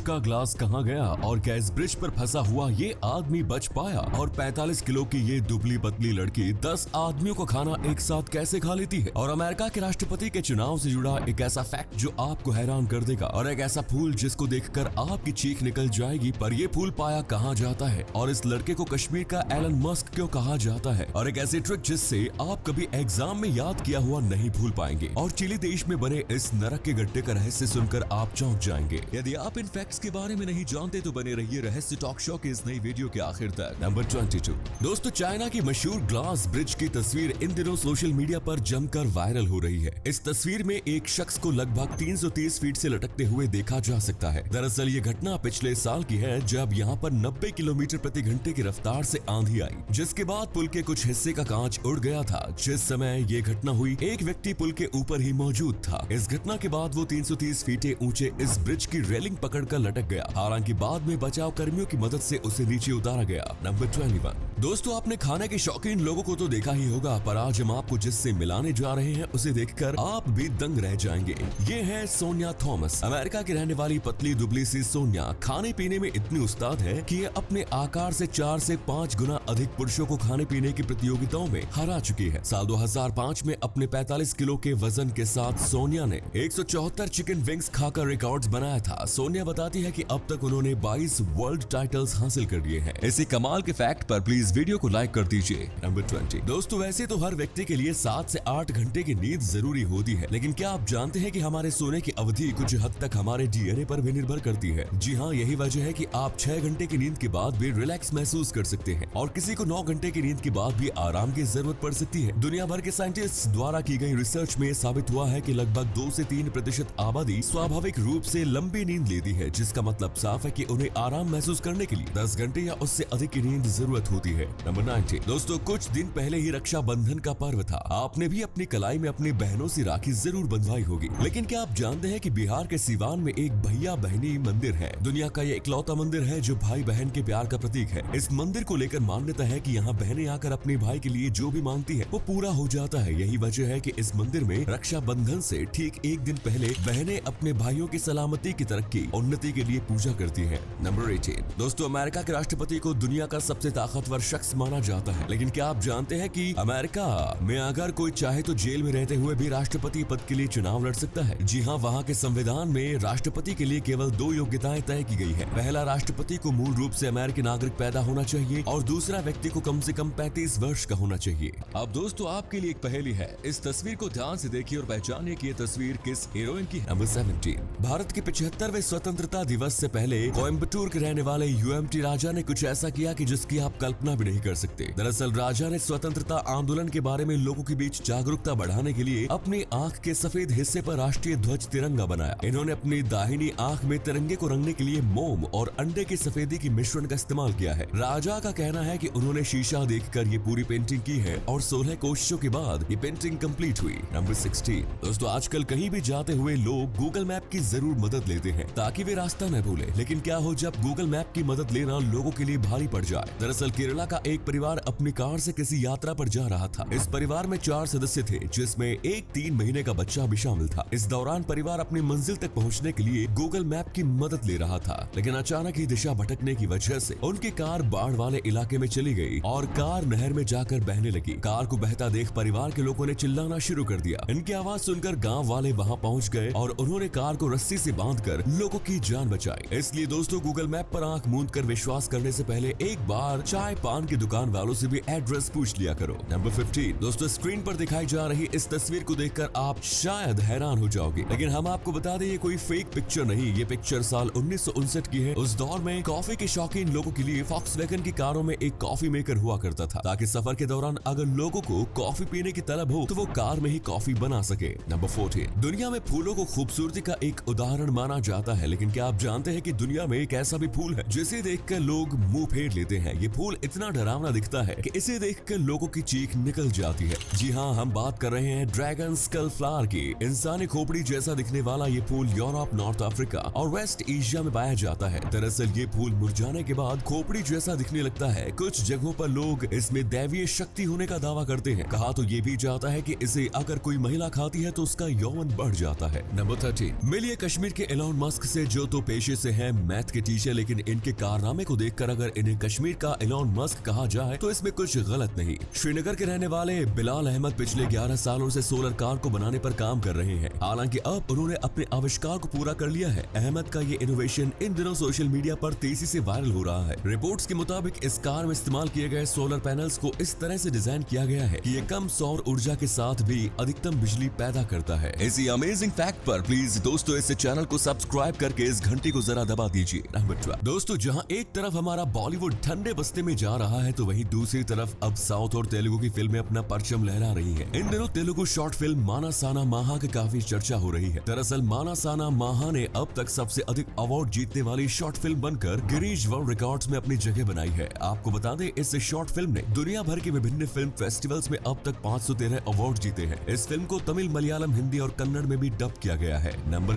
का ग्लास कहाँ गया और क्या इस ब्रिज पर फंसा हुआ ये आदमी बच पाया और 45 किलो की ये दुबली पतली लड़की 10 आदमियों को खाना एक साथ कैसे खा लेती है। और अमेरिका के राष्ट्रपति के चुनाव से जुड़ा एक ऐसा फैक्ट जो आपको हैरान कर देगा, और एक ऐसा फूल जिसको देखकर आपकी चीख निकल जाएगी। पर ये फूल पाया कहाँ जाता है, और इस लड़के को कश्मीर का एलन मस्क क्यों कहा जाता है, और एक ऐसी ट्रिक जिससे आप कभी एग्जाम में याद किया हुआ नहीं भूल पाएंगे। और चिली देश में बने इस नरक के गड्ढे का रहस्य सुनकर आप चौंक जाएंगे। यदि आप इन फैक्ट्स के बारे में नहीं जानते तो बने रहिए रहस्य टॉक शो के इस नई वीडियो के आखिर तक। नंबर 22 दोस्तों, चाइना की मशहूर ग्लास ब्रिज की तस्वीर इन दिनों सोशल मीडिया पर जमकर वायरल हो रही है। इस तस्वीर में एक शख्स को लगभग 330 फीट से लटकते हुए देखा जा सकता है। दरअसल ये घटना पिछले साल की है, जब यहाँ पर 90 किलोमीटर प्रति घंटे की रफ्तार से आंधी आई, जिसके बाद पुल के कुछ हिस्से का कांच उड़ गया था। जिस समय ये घटना हुई, एक व्यक्ति पुल के ऊपर ही मौजूद था। इस घटना के बाद वो 330 फीट ऊंचे इस ब्रिज की रेलिंग पकड़कर लटक गया। हालांकि बाद में बचाव कर्मियों की मदद से उसे नीचे उतारा गया। नंबर 21 दोस्तों, आपने खाने के शौकीन लोगों को तो देखा ही होगा, पर आज हम आपको जिससे मिलाने जा रहे हैं उसे देखकर आप भी दंग रह जाएंगे। ये है सोनिया थॉमस। अमेरिका की रहने वाली पतली दुबली सी सोनिया खाने पीने में इतनी उस्ताद है कि ये अपने आकार से 4 से 5 गुना अधिक पुरुषों को खाने पीने की प्रतियोगिताओं में हरा चुकी है। साल 2005 में अपने 45 किलो के वजन के साथ सोनिया ने 174 चिकन विंग्स खाकर रिकॉर्ड्स बनाया था। सोनिया बताती है कि अब तक उन्होंने 22 वर्ल्ड टाइटल्स हासिल कर लिए हैं। इसी कमाल के फैक्ट पर प्लीज वीडियो को लाइक कर दीजिए। नंबर 20 दोस्तों, वैसे तो हर व्यक्ति के लिए 7 से 8 घंटे की नींद जरूरी होती है, लेकिन क्या आप जानते हैं कि हमारे सोने की अवधि कुछ हद तक हमारे डीएनए पर भी निर्भर करती है। जी हाँ, यही वजह है कि आप 6 घंटे की नींद के बाद भी रिलैक्स महसूस कर सकते हैं, और किसी को 9 घंटे की नींद के बाद भी आराम की जरूरत पड़ सकती है। दुनिया भर के साइंटिस्ट द्वारा की गई रिसर्च में साबित हुआ है कि लगभग 2 से 3% आबादी स्वाभाविक रूप से लंबी नींद लेती है, जिसका मतलब साफ है कि उन्हें आराम महसूस करने के लिए 10 घंटे या उससे अधिक की नींद जरूरत होती है। नंबर 19 दोस्तों, कुछ दिन पहले ही रक्षाबंधन का पर्व था। आपने भी अपनी कलाई में अपनी बहनों से राखी जरूर बंधवाई होगी, लेकिन क्या आप जानते हैं कि बिहार के सिवान में एक भैया बहनी मंदिर है। दुनिया का ये इकलौता मंदिर है जो भाई बहन के प्यार का प्रतीक है। इस मंदिर को लेकर मान्यता है कि यहाँ बहनें आकर अपने भाई के लिए जो भी मांगती है वो पूरा हो जाता है। यही वजह है कि इस मंदिर में रक्षाबंधन से ठीक एक दिन पहले बहनें अपने भाइयों की सलामती की तरक्की उन्नति के लिए पूजा करती है। नंबर 18 दोस्तों, अमेरिका के राष्ट्रपति को दुनिया का सबसे ताकतवर शख्स माना जाता है, लेकिन क्या आप जानते हैं कि अमेरिका में अगर कोई चाहे तो जेल में रहते हुए भी राष्ट्रपति पद के लिए चुनाव लड़ सकता है। जी हाँ, वहाँ के संविधान में राष्ट्रपति के लिए केवल 2 योग्यताएं तय की गई है। पहला, राष्ट्रपति को मूल रूप से अमेरिकी नागरिक पैदा होना चाहिए, और दूसरा, व्यक्ति को कम से कम 35 वर्ष का होना चाहिए। अब दोस्तों, आपके लिए एक पहेली है। इस तस्वीर को ध्यान से देखिए और पहचानिए कि ये तस्वीर किस हीरोइन की है। नंबर 17 भारत के 75वें स्वतंत्रता दिवस से पहले कोयम्बटूर के रहने वाले यूएमटी राजा ने कुछ ऐसा किया कि जिसकी आप कल्पना भी नहीं कर सकते। दरअसल राजा ने स्वतंत्रता आंदोलन के बारे में लोगों के बीच जागरूकता बढ़ाने के लिए अपनी आंख के सफेद हिस्से पर राष्ट्रीय ध्वज तिरंगा बनाया। इन्होंने अपनी दाहिनी आंख में तिरंगे को रंगने के लिए मोम और अंडे की सफेदी की मिश्रण का इस्तेमाल किया है। राजा का कहना है कि उन्होंने शीशा देखकर ये पूरी पेंटिंग की है, और 16 कोशिशों के बाद ये पेंटिंग कंप्लीट हुई। नंबर 16 दोस्तों, आजकल कहीं भी जाते हुए लोग गूगल मैप की जरूर मदद लेते हैं ताकि वे रास्ता न भूले। लेकिन क्या हो जब गूगल मैप की मदद लेना लोगों के लिए भारी पड़ जाए। दरअसल केरला का एक परिवार अपनी कार से किसी यात्रा पर जा रहा था। इस परिवार में 4 सदस्य थे, जिसमें एक 3 महीने का बच्चा भी शामिल था। इस दौरान परिवार अपनी मंजिल तक पहुंचने के लिए गूगल मैप की मदद ले रहा था, लेकिन अचानक ही दिशा भटकने की वजह से उनकी कार बाढ़ वाले इलाके में चली गई और कार नहर में जाकर बहने लगी। कार को बहता देख परिवार के लोगों ने चिल्लाना शुरू कर दिया। इनकी आवाज सुनकर गाँव वाले वहाँ पहुँच गए और उन्होंने कार को रस्सी से बांधकर लोगों की जान बचाई। इसलिए दोस्तों, गूगल मैप पर आंख मूंद कर विश्वास करने से पहले एक बार चाय पान की दुकान वालों से भी एड्रेस पूछ लिया करो। नंबर 15 दोस्तों, स्क्रीन पर दिखाई जा रही इस तस्वीर को देखकर आप शायद हैरान हो जाओगे, लेकिन हम आपको बता दें ये कोई फेक पिक्चर नहीं। ये पिक्चर साल 1959 की है। उस दौर में कॉफी के शौकीन लोगों के लिए फॉक्सवैगन की कारों में एक कॉफी मेकर हुआ करता था, ताकि सफर के दौरान अगर लोगों को कॉफी पीने की तलब हो तो वो कार में ही कॉफी बना सके। नंबर 14 दुनिया में फूलों को खूबसूरती का एक उदाहरण माना जाता है, लेकिन क्या आप जानते हैं कि दुनिया में एक ऐसा भी फूल है जिसे देखकर लोग मुंह फेर लेते हैं। ये फूल इतना डरावना दिखता है कि इसे देखकर लोगों की चीख निकल जाती है। जी हाँ, हम बात कर रहे हैं ड्रैगन स्कल फ्लावर की। इंसानी खोपड़ी जैसा दिखने वाला ये फूल यूरोप, नॉर्थ अफ्रीका और वेस्ट एशिया में पाया जाता है। दरअसल ये फूल मुरझाने के बाद खोपड़ी जैसा दिखने लगता है। कुछ जगहों पर लोग इसमें दैवीय शक्ति होने का दावा करते हैं। कहा तो ये भी जाता है कि इसे अगर कोई महिला खाती है तो उसका यौवन बढ़ जाता है। नंबर 13 मिलिए कश्मीर के एलोन मस्क से, जो तो तो पेशे से हैं मैथ के टीचर, लेकिन इनके कारनामे को देखकर अगर इन्हें कश्मीर का एलोन मस्क कहा जाए तो इसमें कुछ गलत नहीं। श्रीनगर के रहने वाले बिलाल अहमद पिछले 11 सालों से सोलर कार को बनाने पर काम कर रहे हैं। हालांकि अब उन्होंने अपने आविष्कार को पूरा कर लिया है। अहमद का ये इनोवेशन इन दिनों सोशल मीडिया पर तेजी से वायरल हो रहा है। रिपोर्ट्स के मुताबिक इस कार में इस्तेमाल किए गए सोलर पैनल्स को इस तरह से डिजाइन किया गया है कि ये कम सौर ऊर्जा के साथ भी अधिकतम बिजली पैदा करता है। इसी अमेजिंग फैक्ट पर प्लीज दोस्तों इस चैनल को सब्सक्राइब करके इस घंटी को जरा दबा दीजिए। नंबर 12 दोस्तों, जहां एक तरफ हमारा बॉलीवुड ठंडे बस्ते में जा रहा है तो वहीं दूसरी तरफ अब साउथ और तेलुगु की फिल्में अपना परचम लहरा रही हैं। इन दिनों तेलुगु शॉर्ट फिल्म माना साना माहा की काफी चर्चा हो रही है। दरअसल माना साना माहा ने अब तक सबसे अधिक अवार्ड जीतने वाली शॉर्ट फिल्म बनकर गिनीज वर्ल्ड रिकॉर्ड्स में अपनी जगह बनाई है। आपको बता दें, इस शॉर्ट फिल्म ने दुनिया भर के विभिन्न फिल्म फेस्टिवल्स में अब तक 513 अवार्ड जीते हैं। इस फिल्म को तमिल, मलयालम, हिंदी और कन्नड़ में भी डब किया गया है। नंबर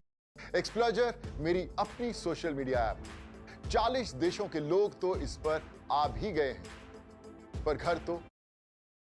एक्सप्लोजर मेरी अपनी सोशल मीडिया ऐप। 40 देशों के लोग तो इस पर आ भी गए हैं, पर घर तो।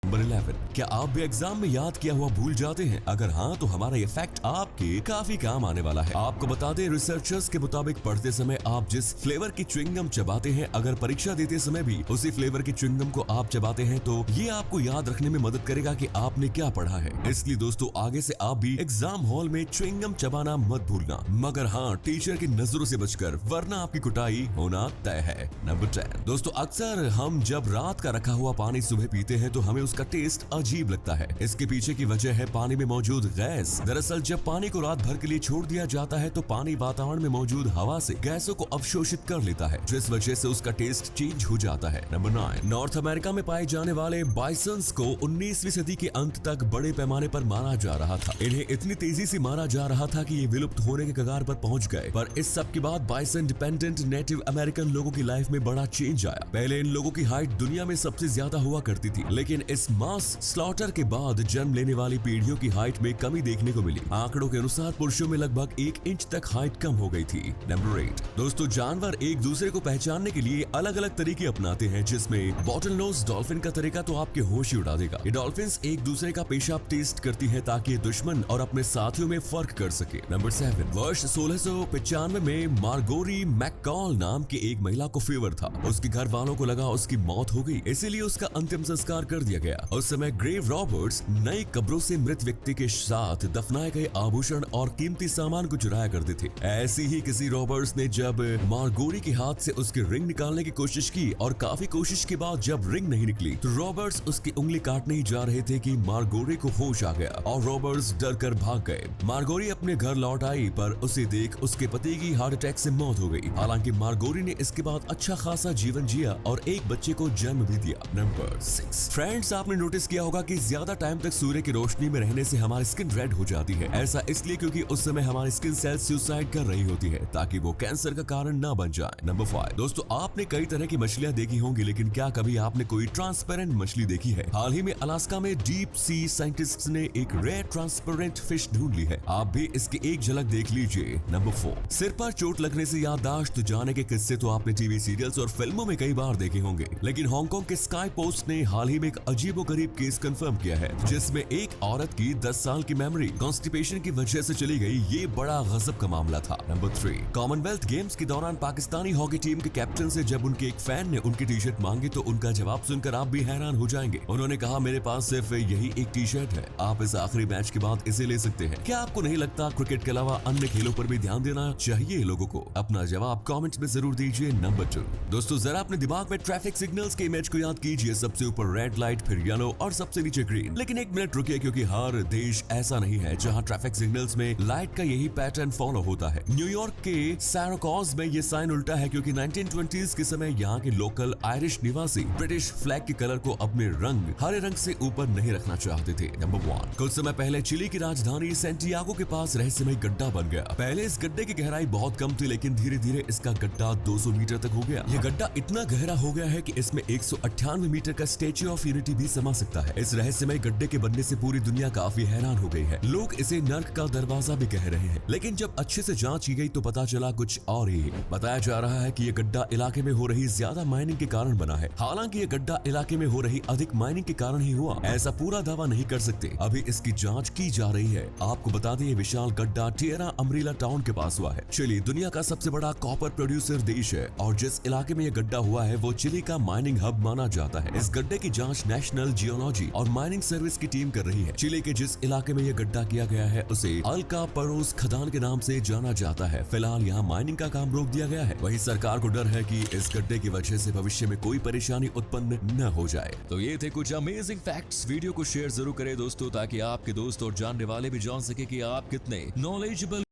नंबर 11, क्या आप भी एग्जाम में याद किया हुआ भूल जाते हैं? अगर हाँ तो हमारा ये फैक्ट आपके काफी काम आने वाला है। आपको बता दें, रिसर्चर्स के मुताबिक पढ़ते समय आप जिस फ्लेवर की च्युइंगम चबाते हैं, अगर परीक्षा देते समय भी उसी फ्लेवर की च्युइंगम को आप चबाते हैं तो ये आपको याद रखने में मदद करेगा कि आपने क्या पढ़ा है। इसलिए दोस्तों आगे से आप भी एग्जाम हॉल में च्युइंगम चबाना मत भूलना, मगर हाँ टीचर की नजरों से बचकर, वरना आपकी कुटाई होना तय है। नंबर 10 दोस्तों, अक्सर हम जब रात का रखा हुआ पानी सुबह पीते हैं तो हमें उसका टेस्ट अजीब लगता है। इसके पीछे की वजह है पानी में मौजूद गैस। दरअसल जब पानी को रात भर के लिए छोड़ दिया जाता है तो पानी वातावरण में मौजूद हवा से गैसों को अवशोषित कर लेता है, जिस वजह से उसका टेस्ट चेंज हो जाता है। नंबर 9 नॉर्थ अमेरिका में पाए जाने वाले बाइसन्स को 19वीं सदी के अंत तक बड़े पैमाने पर मारा जा रहा था। इन्हें इतनी तेजी से मारा जा रहा था कि ये विलुप्त होने के कगार पर पहुंच गए। पर इस सब के बाद बाइसन डिपेंडेंट नेटिव अमेरिकन लोगों की लाइफ में बड़ा चेंज आया। पहले इन लोगों की हाइट दुनिया में सबसे ज्यादा हुआ करती थी, लेकिन इस मास स्लॉटर के बाद जन्म लेने वाली पीढ़ियों की हाइट में कमी देखने को मिली। आंकड़ों के अनुसार पुरुषों में लगभग 1 इंच तक हाइट कम हो गई थी। नंबर 8 दोस्तों, जानवर एक दूसरे को पहचानने के लिए अलग अलग तरीके अपनाते हैं, जिसमें बॉटलनोज डॉल्फिन का तरीका तो आपके होश ही उड़ा देगा। ये डॉल्फिन्स एक दूसरे का पेशाब टेस्ट करती है ताकि ये दुश्मन और अपने साथियों में फर्क कर सके। नंबर 7 वर्ष 1695 में मार्गोरी मैककॉल नाम की एक महिला को फीवर था। उसके घर वालों को लगा उसकी मौत हो गई, इसीलिए उसका अंतिम संस्कार कर दिया गया। उस समय ग्रेव रॉबर्ट्स नई कब्रों से मृत व्यक्ति के साथ दफनाए गए आभूषण और कीमती सामान को चुराया करते थे। ऐसी ही किसी रॉबर्ट्स ने जब मार्गोरी के हाथ से उसकी रिंग निकालने की कोशिश की और काफी कोशिश के बाद जब रिंग नहीं निकली तो रॉबर्ट्स उसकी उंगली काटने ही जा रहे थे कि मार्गोरी को होश आ गया और रॉबर्ट्स डर कर भाग गए। मार्गोरी अपने घर लौट आई, पर उसे देख उसके पति की हार्ट अटैक से मौत हो गई। हालांकि मार्गोरी ने इसके बाद अच्छा खासा जीवन जिया और एक बच्चे को जन्म भी दिया। नंबर 6 फ्रेंड्स, आपने नोटिस किया होगा कि ज्यादा टाइम तक सूर्य की रोशनी में रहने से हमारी स्किन रेड हो जाती है। ऐसा इसलिए क्योंकि उस समय हमारी स्किन सेल सुसाइड कर रही होती है ताकि वो कैंसर का कारण ना बन जाए। नंबर 5 दोस्तों, आपने कई तरह की मछलियां देखी होंगी, लेकिन क्या कभी आपने कोई ट्रांसपेरेंट मछली देखी है? हाल ही में अलास्का में डीप सी साइंटिस्ट्स ने एक रेयर ट्रांसपेरेंट फिश ढूंढ ली है। आप भी इसकी एक झलक देख लीजिए। नंबर 4 सिर पर चोट लगने से याददाश्त जाने के किस्से तो आपने टीवी सीरियल्स और फिल्मों में कई बार देखे होंगे, लेकिन हांगकांग के स्काई पोस्ट ने हाल ही में एक अजीबोगरीब केस कंफर्म किया है, जिसमें एक औरत की 10 साल की मेमोरी कॉन्स्टिपेशन की वजह से चली गई। ये बड़ा गजब का मामला था। नंबर 3 कॉमनवेल्थ गेम्स के दौरान पाकिस्तानी हॉकी टीम के कैप्टन से जब उनके एक फैन ने उनकी टी शर्ट मांगी तो उनका जवाब सुनकर आप भी हैरान हो जाएंगे। उन्होंने कहा, मेरे पास सिर्फ यही एक टी शर्ट है, आप इस आखिरी मैच के बाद इसे ले सकते हैं। क्या आपको नहीं लगता क्रिकेट के अलावा अन्य खेलों पर भी ध्यान देना चाहिए लोगों को? अपना जवाब कमेंट्स में जरूर दीजिए। नंबर 2 दोस्तों, जरा अपने दिमाग में ट्रैफिक सिग्नल्स के इमेज को याद कीजिए। सबसे ऊपर रेड लाइट, फिर येलो और सबसे नीचे ग्रीन। लेकिन एक मिनट रुकिए, क्योंकि हर देश ऐसा नहीं है जहां ट्रैफिक सिग्नल्स में लाइट का यही पैटर्न फॉलो होता है। न्यूयॉर्क के सैरोकॉज में ये साइन उल्टा है, क्योंकि 1920s के समय यहाँ के लोकल आयरिश निवासी ब्रिटिश फ्लैग के कलर को अपने रंग हरे रंग से ऊपर नहीं रखना चाहते थे। नंबर 1 कुछ समय पहले चिली की राजधानी सेंटियागो के पास रहस्यमय गड्ढा बन गया। पहले इस गड्ढे की गहराई बहुत कम थी, लेकिन धीरे धीरे इसका गड्ढा 200 मीटर तक हो गया। यह गड्ढा इतना गहरा हो गया है कि इसमें 198 मीटर का स्टैच्यू ऑफ यूनिटी भी समा सकता है। इस रहस्यमय गड्ढे के बनने से पूरी दुनिया काफी हैरान हो गई है। लोग इसे नर्क का दरवाजा भी कह रहे हैं, लेकिन जब अच्छे से जांच की गई तो पता चला कुछ और ही। बताया जा रहा है कि ये गड्ढा इलाके में हो रही ज्यादा माइनिंग के कारण बना है। हालांकि ये गड्ढा इलाके में हो रही अधिक माइनिंग के कारण ही हुआ, ऐसा पूरा दावा नहीं कर सकते। अभी इसकी जांच की जा रही है। आपको बता दें, ये विशाल गड्ढा टिएरा अमरीला टाउन के पास हुआ है। चिली दुनिया का सबसे बड़ा कॉपर प्रोड्यूसर देश है और जिस इलाके में यह गड्ढा हुआ है वो चिली का माइनिंग हब माना जाता है। इस गड्ढे की जांच नेशनल जियोलॉजी और माइनिंग सर्विस की टीम कर रही है। चिली के जिस इलाके में यह गड्ढा किया गया है उसे अल्का परोस खदान के नाम से जाना जाता है। फिलहाल यहाँ माइनिंग का काम रोक दिया गया है। वहीं सरकार को डर है कि इस गड्ढे की वजह से भविष्य में कोई परेशानी उत्पन्न न हो जाए। तो ये थे कुछ अमेजिंग फैक्ट्स। वीडियो को शेयर जरूर करें दोस्तों, ताकि आपके दोस्त और जानने वाले भी जान सके कि आप कितने नॉलेजेबल